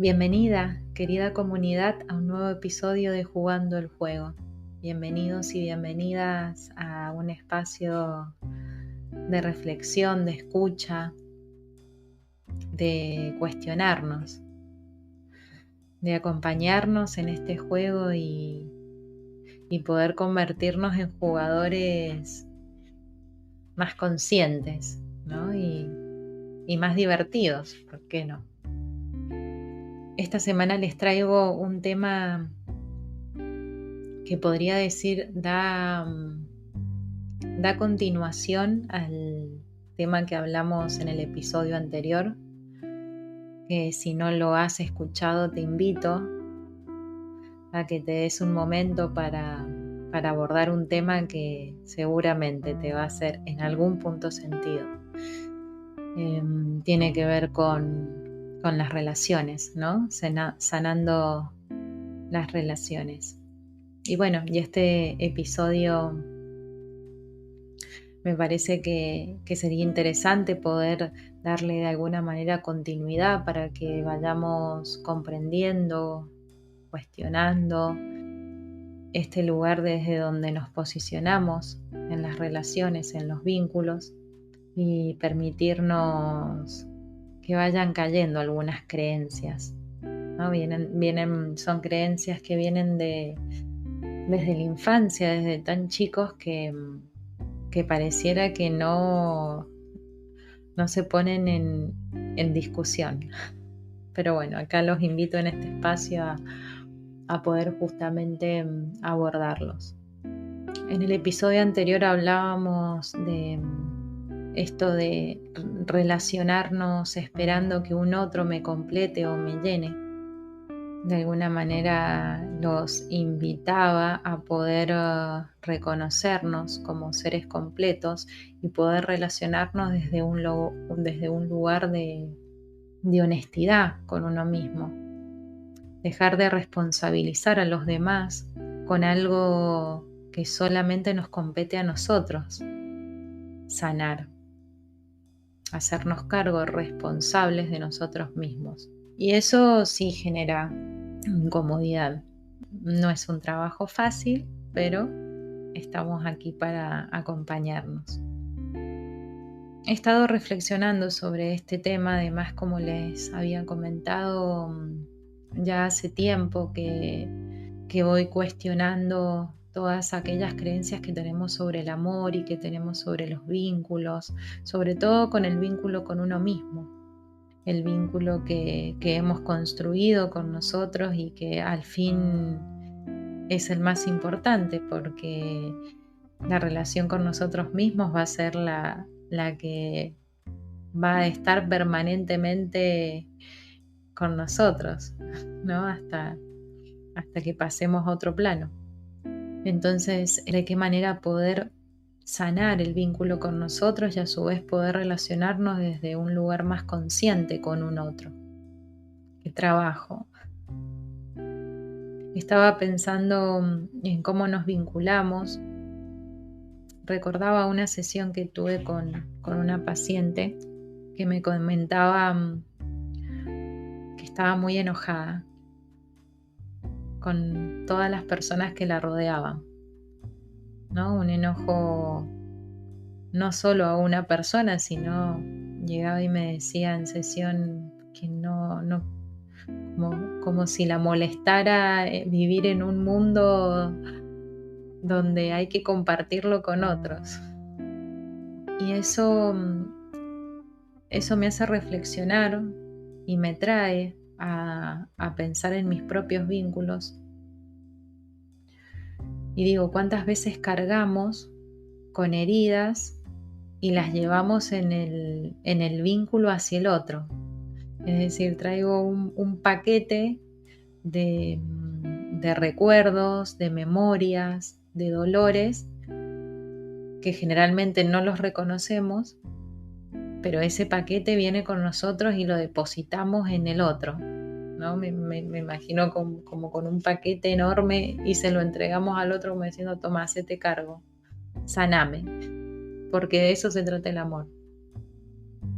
Bienvenida, querida comunidad, a un nuevo episodio de Jugando el Juego. Bienvenidos y bienvenidas a un espacio de reflexión, de escucha, de cuestionarnos, de acompañarnos en este juego y poder convertirnos en jugadores más conscientes, ¿no? y más divertidos, ¿por qué no? Esta semana les traigo un tema que podría decir da continuación al tema que hablamos en el episodio anterior, que si no lo has escuchado te invito a que te des un momento para abordar un tema que seguramente te va a hacer en algún punto sentido. Tiene que ver con las relaciones, ¿no? Sanando las relaciones. Y bueno, y este episodio me parece que sería interesante poder darle de alguna manera continuidad para que vayamos comprendiendo, cuestionando este lugar desde donde nos posicionamos en las relaciones, en los vínculos, y permitirnos que vayan cayendo algunas creencias, ¿no? Son creencias que vienen desde la infancia, desde tan chicos que pareciera que no se ponen en discusión. Pero bueno, acá los invito en este espacio a poder justamente abordarlos. En el episodio anterior hablábamos de esto de relacionarnos esperando que un otro me complete o me llene. De alguna manera los invitaba a poder reconocernos como seres completos y poder relacionarnos desde un lugar de honestidad con uno mismo. Dejar de responsabilizar a los demás con algo que solamente nos compete a nosotros. Sanar. Hacernos cargo responsables de nosotros mismos. Y eso sí genera incomodidad. No es un trabajo fácil, pero estamos aquí para acompañarnos. He estado reflexionando sobre este tema, además, como les había comentado, ya hace tiempo que voy cuestionando todas aquellas creencias que tenemos sobre el amor y que tenemos sobre los vínculos, sobre todo con el vínculo con uno mismo, el vínculo que hemos construido con nosotros y que al fin es el más importante, porque la relación con nosotros mismos va a ser la que va a estar permanentemente con nosotros, ¿no? Hasta que pasemos a otro plano. Entonces, ¿de qué manera poder sanar el vínculo con nosotros y a su vez poder relacionarnos desde un lugar más consciente con un otro? ¿Qué trabajo? Estaba pensando en cómo nos vinculamos. Recordaba una sesión que tuve con una paciente que me comentaba que estaba muy enojada con todas las personas que la rodeaban, ¿no? Un enojo no solo a una persona, sino llegaba y me decía en sesión que como si la molestara vivir en un mundo donde hay que compartirlo con otros. Y eso me hace reflexionar y me trae a pensar en mis propios vínculos. Y digo, ¿cuántas veces cargamos con heridas y las llevamos en el vínculo hacia el otro? Es decir, traigo un paquete de recuerdos, de memorias, de dolores que generalmente no los reconocemos, pero ese paquete viene con nosotros y lo depositamos en el otro, ¿no? Me imagino como con un paquete enorme y se lo entregamos al otro como diciendo, toma, hacete cargo, saname, porque de eso se trata el amor.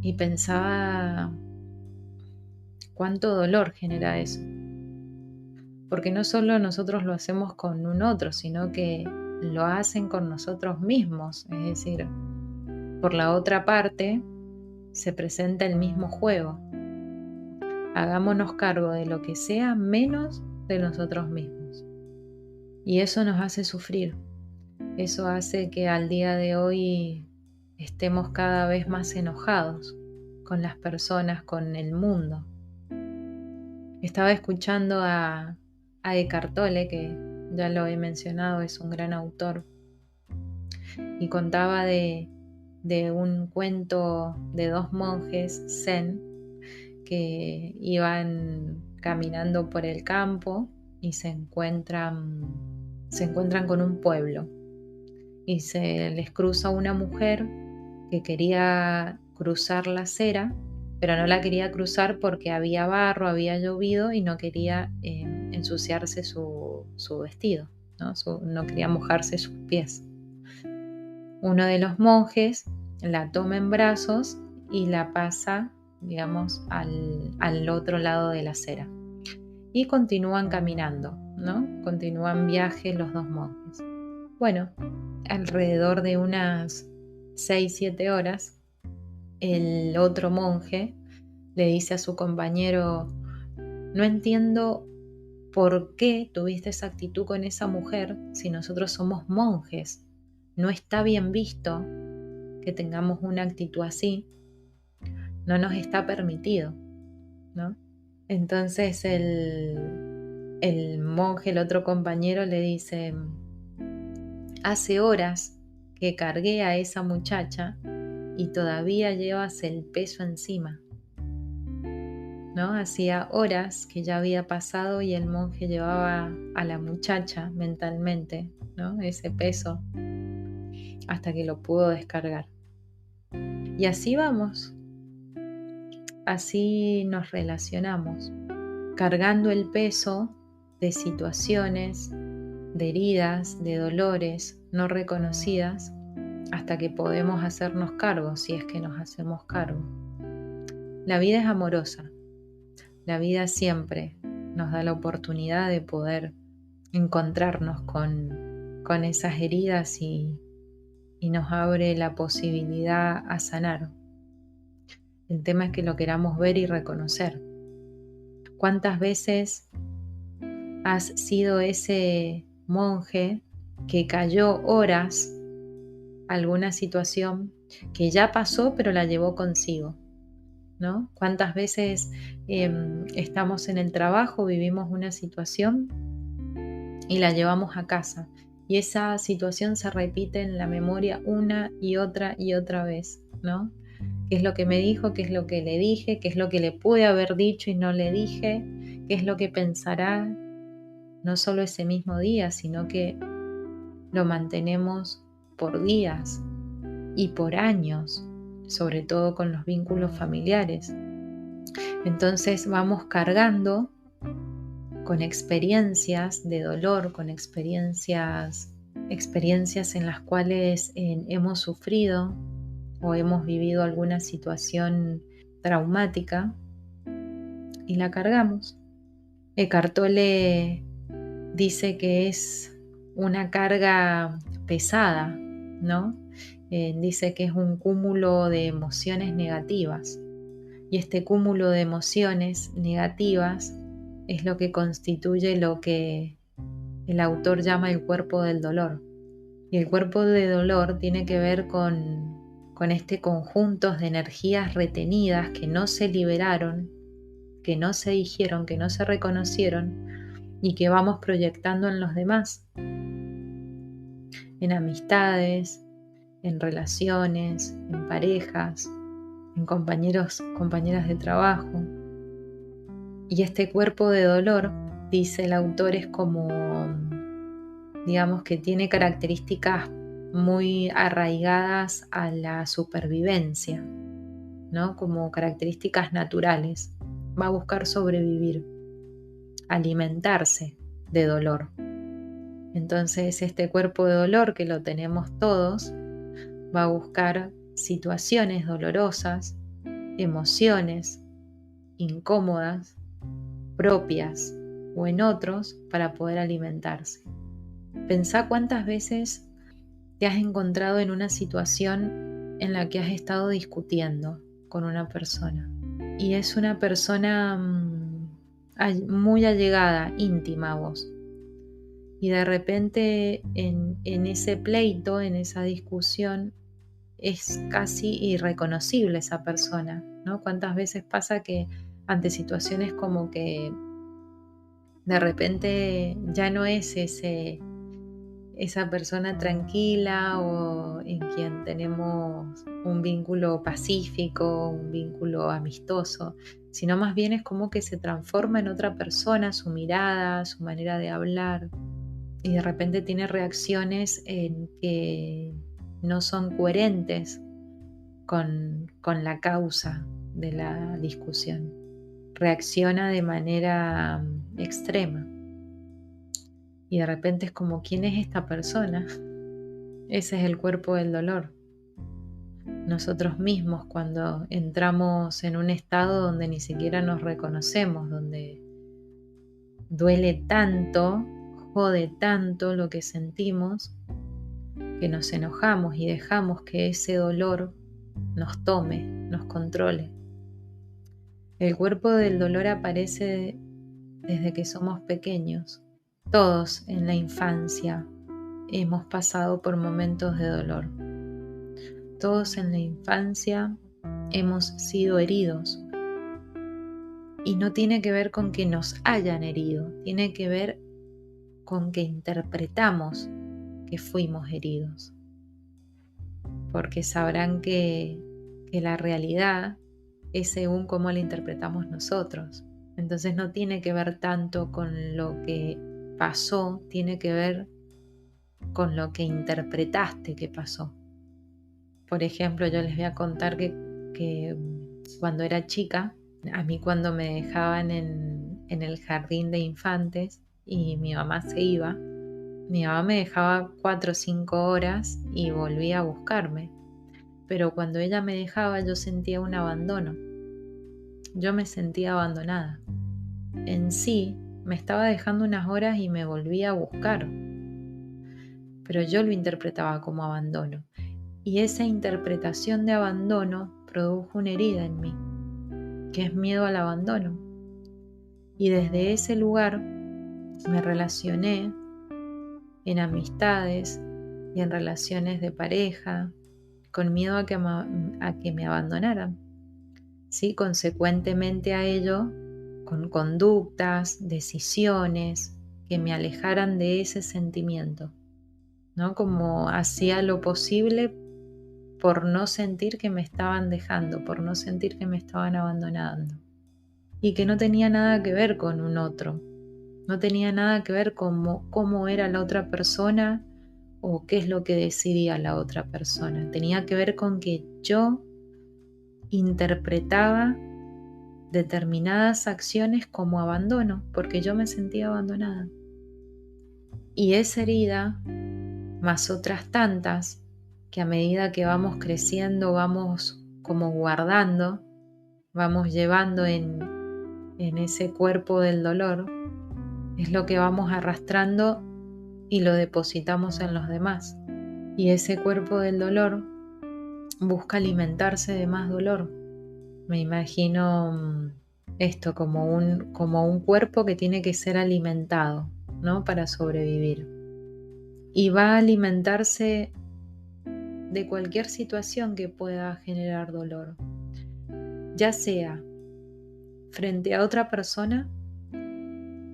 Y pensaba cuánto dolor genera eso. Porque no solo nosotros lo hacemos con un otro, sino que lo hacen con nosotros mismos. Es decir, por la otra parte se presenta el mismo juego. Hagámonos cargo de lo que sea menos de nosotros mismos. Y eso nos hace sufrir. Eso hace que al día de hoy estemos cada vez más enojados con las personas, con el mundo. Estaba escuchando a Eckhart Tolle, que ya lo he mencionado, es un gran autor, y contaba de un cuento de dos monjes zen que iban caminando por el campo y se encuentran con un pueblo y se les cruza una mujer que quería cruzar la acera, pero no la quería cruzar porque había barro, había llovido y no quería ensuciarse su vestido, ¿no? No quería mojarse sus pies. Uno de los monjes la toma en brazos y la pasa, digamos, al otro lado de la acera. Y continúan caminando, ¿no? Continúan viaje los dos monjes. Bueno, alrededor de unas 6-7 horas, el otro monje le dice a su compañero: no entiendo por qué tuviste esa actitud con esa mujer si nosotros somos monjes. No está bien visto que tengamos una actitud así. No nos está permitido, ¿no? Entonces el monje, el otro compañero, le dice: hace horas que cargué a esa muchacha y todavía llevas el peso encima, ¿no? Hacía horas que ya había pasado y el monje llevaba a la muchacha mentalmente, ¿no? Ese peso, hasta que lo pudo descargar. Y así vamos, así nos relacionamos, cargando el peso de situaciones, de heridas, de dolores no reconocidas, hasta que podemos hacernos cargo, si es que nos hacemos cargo. La vida es amorosa. La vida siempre nos da la oportunidad de poder encontrarnos con esas heridas y nos abre la posibilidad a sanar. El tema es que lo queramos ver y reconocer. ¿Cuántas veces has sido ese monje que cayó horas a alguna situación que ya pasó pero la llevó consigo, ¿no? ¿Cuántas veces estamos en el trabajo, vivimos una situación y la llevamos a casa? Y esa situación se repite en la memoria una y otra vez, ¿no? ¿Qué es lo que me dijo? ¿Qué es lo que le dije? ¿Qué es lo que le pude haber dicho y no le dije? ¿Qué es lo que pensará? No solo ese mismo día, sino que lo mantenemos por días y por años, sobre todo con los vínculos familiares. Entonces vamos cargando con experiencias de dolor, con experiencias en las cuales hemos sufrido o hemos vivido alguna situación traumática y la cargamos. Eckhart Tolle dice que es una carga pesada, ¿no? Dice que es un cúmulo de emociones negativas. Y este cúmulo de emociones negativas es lo que constituye lo que el autor llama el cuerpo del dolor. Y el cuerpo del dolor tiene que ver con este conjunto de energías retenidas que no se liberaron, que no se dijeron, que no se reconocieron y que vamos proyectando en los demás, en amistades, en relaciones, en parejas, en compañeros, compañeras de trabajo. Y este cuerpo de dolor, dice el autor, es como, digamos, que tiene características muy arraigadas a la supervivencia, ¿no? Como características naturales. Va a buscar sobrevivir, alimentarse de dolor. Entonces este cuerpo de dolor, que lo tenemos todos, va a buscar situaciones dolorosas, emociones incómodas, propias o en otros para poder alimentarse. Pensá cuántas veces te has encontrado en una situación en la que has estado discutiendo con una persona y es una persona muy allegada, íntima a vos. Y de repente en ese pleito, en esa discusión, es casi irreconocible esa persona, ¿no? ¿Cuántas veces pasa que ante situaciones como que de repente ya no es esa persona tranquila o en quien tenemos un vínculo pacífico, un vínculo amistoso, sino más bien es como que se transforma en otra persona, su mirada, su manera de hablar, y de repente tiene reacciones en que no son coherentes con la causa de la discusión. Reacciona de manera extrema. Y de repente es como, ¿quién es esta persona? Ese es el cuerpo del dolor. Nosotros mismos cuando entramos en un estado donde ni siquiera nos reconocemos, donde duele tanto, jode tanto lo que sentimos, que nos enojamos y dejamos que ese dolor nos tome, nos controle. El cuerpo del dolor aparece desde que somos pequeños. Todos en la infancia hemos pasado por momentos de dolor. Todos en la infancia hemos sido heridos. Y no tiene que ver con que nos hayan herido, tiene que ver con que interpretamos que fuimos heridos. Porque sabrán que la realidad es según cómo la interpretamos nosotros. Entonces no tiene que ver tanto con lo que pasó, tiene que ver con lo que interpretaste que pasó. Por ejemplo, yo les voy a contar que cuando era chica, a mí cuando me dejaban en el jardín de infantes y mi mamá se iba, mi mamá me dejaba 4 o 5 horas y volvía a buscarme. Pero cuando ella me dejaba yo sentía un abandono. Yo me sentía abandonada. En sí, me estaba dejando unas horas y me volvía a buscar. Pero yo lo interpretaba como abandono. Y esa interpretación de abandono produjo una herida en mí, que es miedo al abandono. Y desde ese lugar me relacioné en amistades y en relaciones de pareja, con miedo a que me abandonaran. ¿Sí? Consecuentemente a ello, con conductas, decisiones que me alejaran de ese sentimiento, ¿no? Como hacía lo posible por no sentir que me estaban dejando, por no sentir que me estaban abandonando. Y que no tenía nada que ver con un otro, no tenía nada que ver con cómo era la otra persona o qué es lo que decidía la otra persona. Tenía que ver con que yo interpretaba determinadas acciones como abandono, porque yo me sentía abandonada. Y esa herida, más otras tantas, que a medida que vamos creciendo vamos como guardando, vamos llevando en ese cuerpo del dolor, es lo que vamos arrastrando y lo depositamos en los demás. Y ese cuerpo del dolor busca alimentarse de más dolor. Me imagino esto como un cuerpo que tiene que ser alimentado, ¿no? Para sobrevivir. Y va a alimentarse de cualquier situación que pueda generar dolor, ya sea frente a otra persona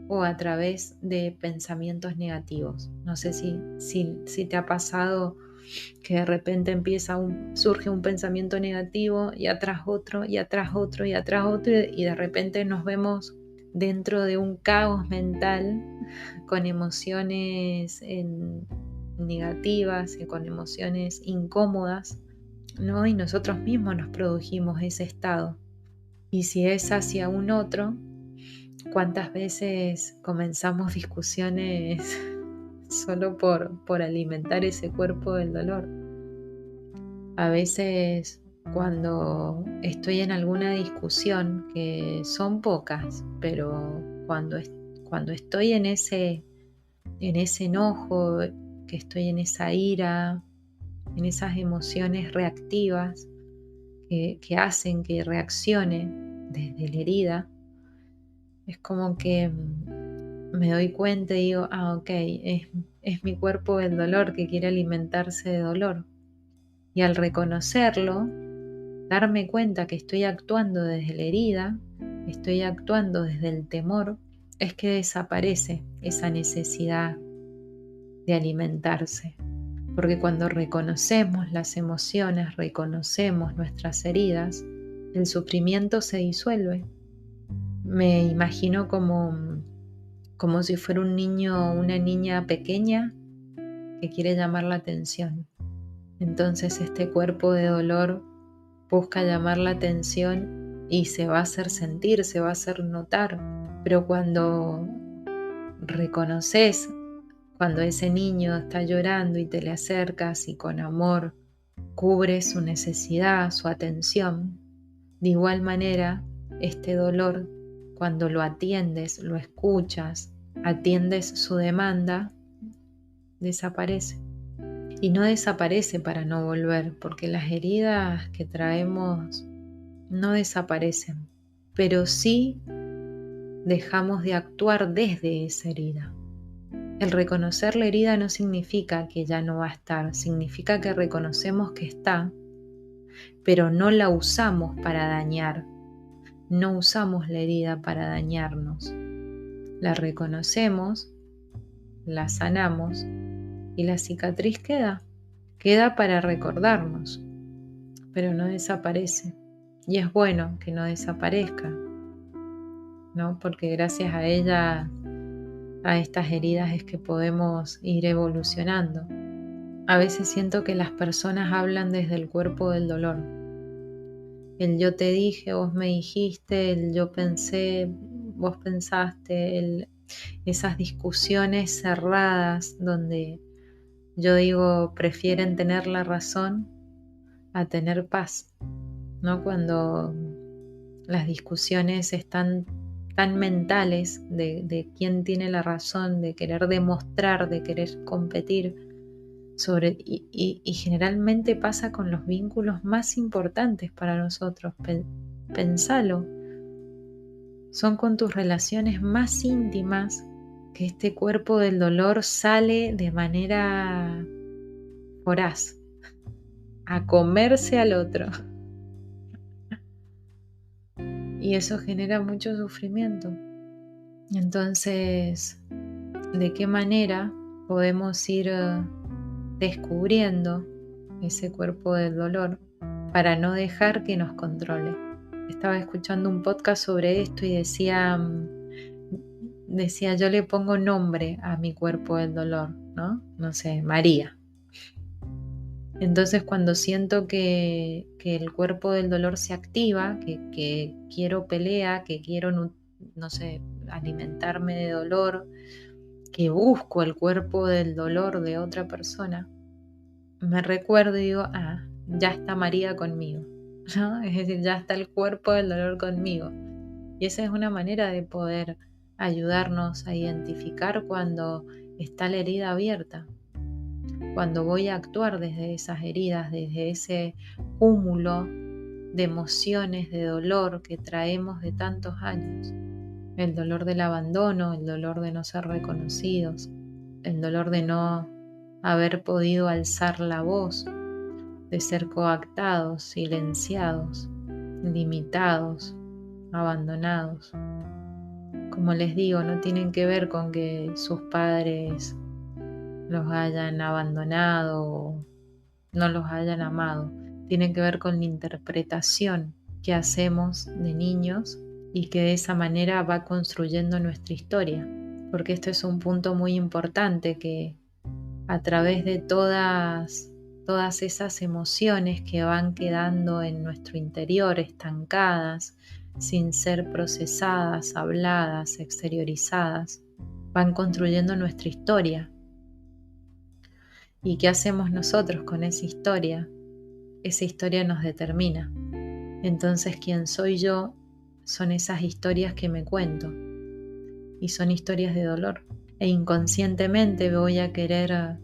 o a través de pensamientos negativos. No sé si te ha pasado que de repente surge un pensamiento negativo y atrás otro, y atrás otro, y atrás otro, y de repente nos vemos dentro de un caos mental con emociones negativas y con emociones incómodas, ¿no? Y nosotros mismos nos produjimos ese estado. Y si es hacia un otro, ¿cuántas veces comenzamos discusiones solo por alimentar ese cuerpo del dolor? A veces cuando estoy en alguna discusión, que son pocas, pero cuando estoy en ese enojo, que estoy en esa ira, en esas emociones reactivas que hacen que reaccione desde la herida, es como que me doy cuenta y digo, ok, es mi cuerpo el dolor que quiere alimentarse de dolor. Y al reconocerlo, darme cuenta que estoy actuando desde la herida, estoy actuando desde el temor, es que desaparece esa necesidad de alimentarse. Porque cuando reconocemos las emociones, reconocemos nuestras heridas, el sufrimiento se disuelve. Me imagino como si fuera un niño o una niña pequeña que quiere llamar la atención. Entonces este cuerpo de dolor busca llamar la atención y se va a hacer sentir, se va a hacer notar. Pero cuando reconoces, cuando ese niño está llorando y te le acercas y con amor cubres su necesidad, su atención, de igual manera, este dolor, cuando lo atiendes, lo escuchas, atiendes su demanda, desaparece. Y no desaparece para no volver, porque las heridas que traemos no desaparecen, pero sí dejamos de actuar desde esa herida. El reconocer la herida no significa que ya no va a estar, significa que reconocemos que está, pero no la usamos para dañar, no usamos la herida para dañarnos. La reconocemos, la sanamos y la cicatriz queda para recordarnos, pero no desaparece. Y es bueno que no desaparezca, ¿no? Porque gracias a ella, a estas heridas es que podemos ir evolucionando. A veces siento que las personas hablan desde el cuerpo del dolor. El yo te dije, vos me dijiste, el yo pensé, vos pensaste, esas discusiones cerradas donde yo digo, prefieren tener la razón a tener paz, ¿no? Cuando las discusiones están tan mentales de quién tiene la razón, de querer demostrar, de querer competir, y generalmente pasa con los vínculos más importantes para nosotros. Pensalo, son con tus relaciones más íntimas que este cuerpo del dolor sale de manera voraz a comerse al otro. Y eso genera mucho sufrimiento. Entonces, ¿de qué manera podemos ir descubriendo ese cuerpo del dolor para no dejar que nos controle? Estaba escuchando un podcast sobre esto y decía, yo le pongo nombre a mi cuerpo del dolor, ¿no? No sé, María. Entonces cuando siento que el cuerpo del dolor se activa, que quiero pelea, que quiero, no sé, alimentarme de dolor, que busco el cuerpo del dolor de otra persona, me recuerdo y digo, ya está María conmigo, ¿no? Es decir, ya está el cuerpo del dolor conmigo. Y esa es una manera de poder ayudarnos a identificar cuando está la herida abierta, cuando voy a actuar desde esas heridas, desde ese cúmulo de emociones, de dolor que traemos de tantos años. El dolor del abandono, el dolor de no ser reconocidos, el dolor de no haber podido alzar la voz, de ser coactados, silenciados, limitados, abandonados. Como les digo, no tienen que ver con que sus padres los hayan abandonado o no los hayan amado. Tienen que ver con la interpretación que hacemos de niños y que de esa manera va construyendo nuestra historia. Porque esto es un punto muy importante, que a través de todas esas emociones que van quedando en nuestro interior, estancadas, sin ser procesadas, habladas, exteriorizadas, van construyendo nuestra historia. ¿Y qué hacemos nosotros con esa historia? esa historia nos determina. Entonces, quien soy yo son esas historias que me cuento y son historias de dolor. E inconscientemente voy a querer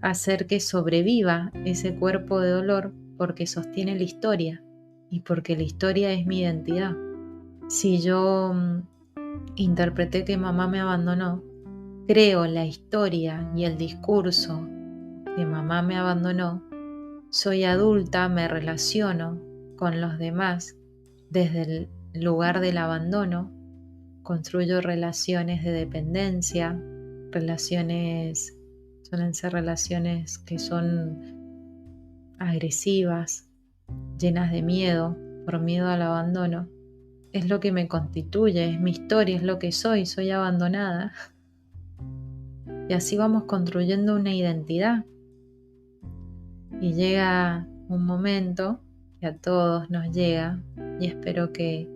hacer que sobreviva ese cuerpo de dolor porque sostiene la historia y porque la historia es mi identidad. Si yo interpreté que mamá me abandonó, creo la historia y el discurso que mamá me abandonó, soy adulta, me relaciono con los demás desde el lugar del abandono, construyo relaciones de dependencia, suelen ser relaciones que son agresivas, llenas de miedo, por miedo al abandono. Es lo que me constituye, es mi historia, es lo que soy abandonada. Y así vamos construyendo una identidad. Y llega un momento que a todos nos llega, y espero que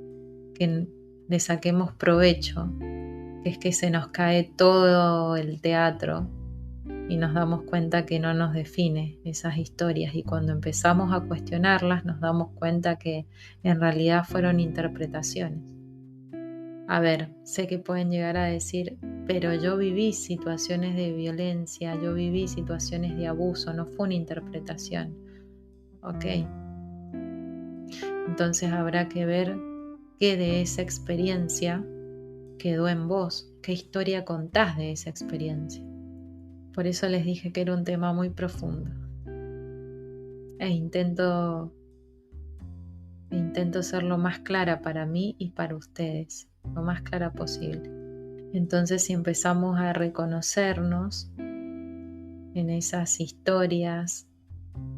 le saquemos provecho, que es que se nos cae todo el teatro y nos damos cuenta que no nos define esas historias, y cuando empezamos a cuestionarlas nos damos cuenta que en realidad fueron interpretaciones. A ver, sé que pueden llegar a decir, pero yo viví situaciones de violencia, yo viví situaciones de abuso, no fue una interpretación. Ok, entonces habrá que ver qué de esa experiencia quedó en vos, qué historia contás de esa experiencia. Por eso les dije que era un tema muy profundo. E intento ser lo más clara para mí y para ustedes, lo más clara posible. Entonces, si empezamos a reconocernos en esas historias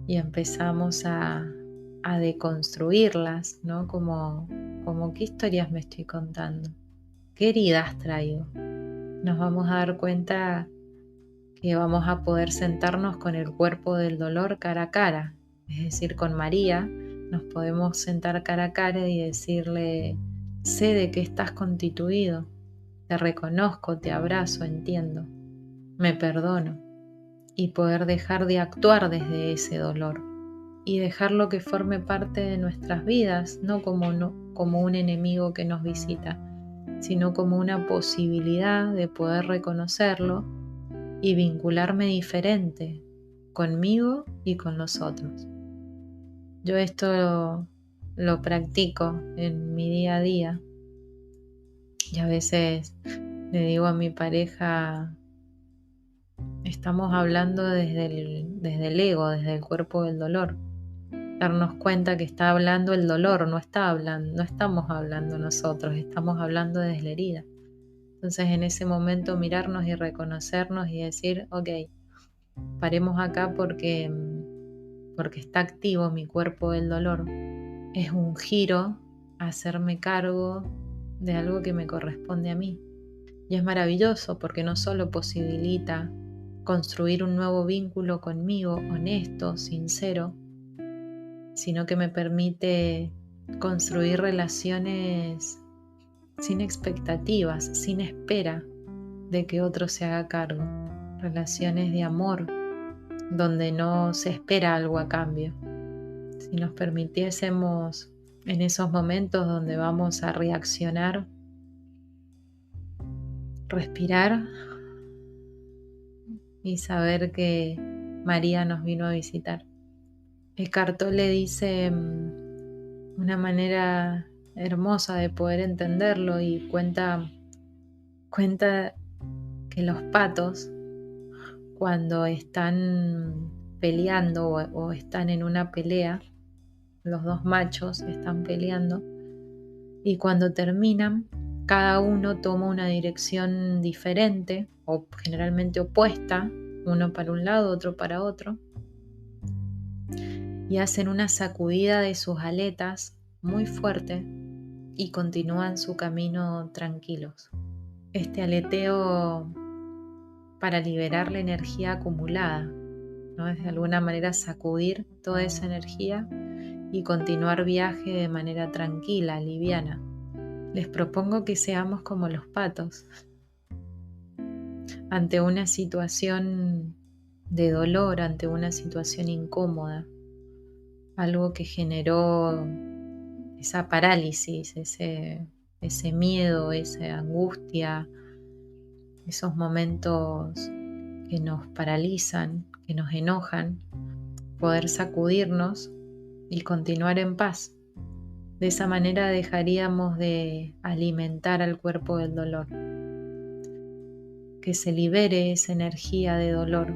y empezamos a deconstruirlas, ¿no? Como qué historias me estoy contando, qué heridas traigo, nos vamos a dar cuenta que vamos a poder sentarnos con el cuerpo del dolor cara a cara, es decir, con María nos podemos sentar cara a cara y decirle, sé de qué estás constituido, te reconozco, te abrazo, entiendo, me perdono, y poder dejar de actuar desde ese dolor y dejarlo que forme parte de nuestras vidas, no como un enemigo que nos visita, sino como una posibilidad de poder reconocerlo y vincularme diferente conmigo y con los otros. Yo esto lo practico en mi día a día y a veces le digo a mi pareja, estamos hablando desde el ego, desde el cuerpo del dolor. Darnos cuenta que está hablando el dolor, no estamos hablando nosotros, estamos hablando desde la herida. Entonces en ese momento mirarnos y reconocernos y decir, ok, paremos acá porque está activo mi cuerpo del dolor. Es un giro a hacerme cargo de algo que me corresponde a mí. Y es maravilloso porque no solo posibilita construir un nuevo vínculo conmigo, honesto, sincero, sino que me permite construir relaciones sin expectativas, sin espera de que otro se haga cargo. Relaciones de amor, donde no se espera algo a cambio. Si nos permitiésemos en esos momentos donde vamos a reaccionar, respirar y saber que María nos vino a visitar. Eckhart Tolle dice una manera hermosa de poder entenderlo y cuenta que los patos, cuando están peleando o están en una pelea, los dos machos están peleando y cuando terminan, cada uno toma una dirección diferente o generalmente opuesta, uno para un lado, otro para otro, y hacen una sacudida de sus aletas muy fuerte y continúan su camino tranquilos. Este aleteo para liberar la energía acumulada, ¿no? Es de alguna manera sacudir toda esa energía y continuar viaje de manera tranquila, liviana. Les propongo que seamos como los patos. Ante una situación de dolor, ante una situación incómoda, algo que generó esa parálisis, ese miedo, esa angustia, esos momentos que nos paralizan, que nos enojan, poder sacudirnos y continuar en paz. De esa manera dejaríamos de alimentar al cuerpo del dolor, que se libere esa energía de dolor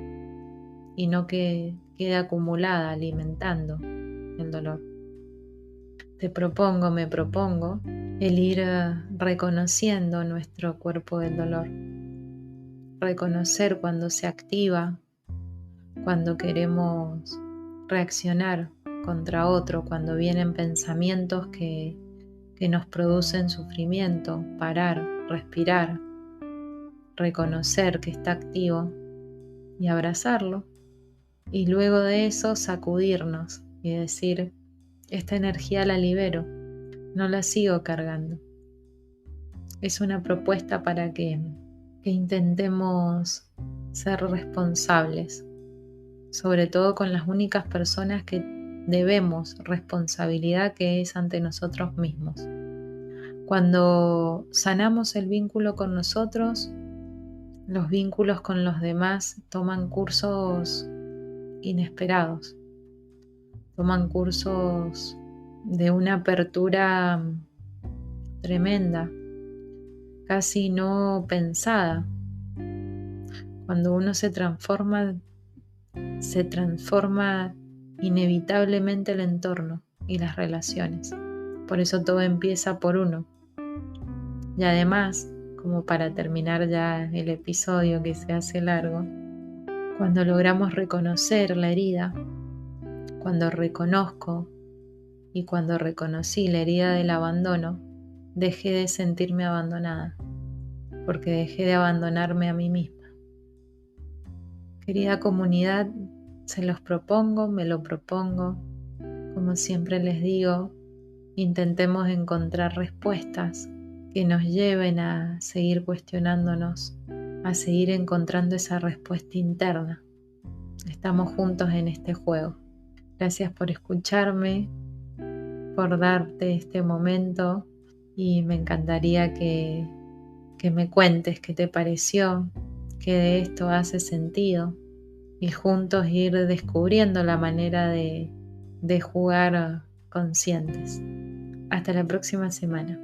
y no que quede acumulada alimentando el dolor. Me propongo el ir reconociendo nuestro cuerpo del dolor, reconocer cuando se activa, cuando queremos reaccionar contra otro, cuando vienen pensamientos que nos producen sufrimiento, parar, respirar, reconocer que está activo y abrazarlo, y luego de eso sacudirnos y decir, esta energía la libero, no la sigo cargando. Es una propuesta para que intentemos ser responsables, sobre todo con las únicas personas que debemos responsabilidad, que es ante nosotros mismos. Cuando sanamos el vínculo con nosotros, los vínculos con los demás toman cursos inesperados, toman cursos de una apertura tremenda, casi no pensada. Cuando uno se transforma inevitablemente el entorno y las relaciones. Por eso todo empieza por uno. Y además, como para terminar ya el episodio que se hace largo, cuando logramos reconocer la herida, cuando reconozco y cuando reconocí la herida del abandono, dejé de sentirme abandonada, porque dejé de abandonarme a mí misma. Querida comunidad, se los propongo, me lo propongo. Como siempre les digo, intentemos encontrar respuestas que nos lleven a seguir cuestionándonos, a seguir encontrando esa respuesta interna. Estamos juntos en este juego. Gracias por escucharme, por darte este momento, y me encantaría que me cuentes qué te pareció, qué de esto hace sentido, y juntos ir descubriendo la manera de jugar conscientes. Hasta la próxima semana.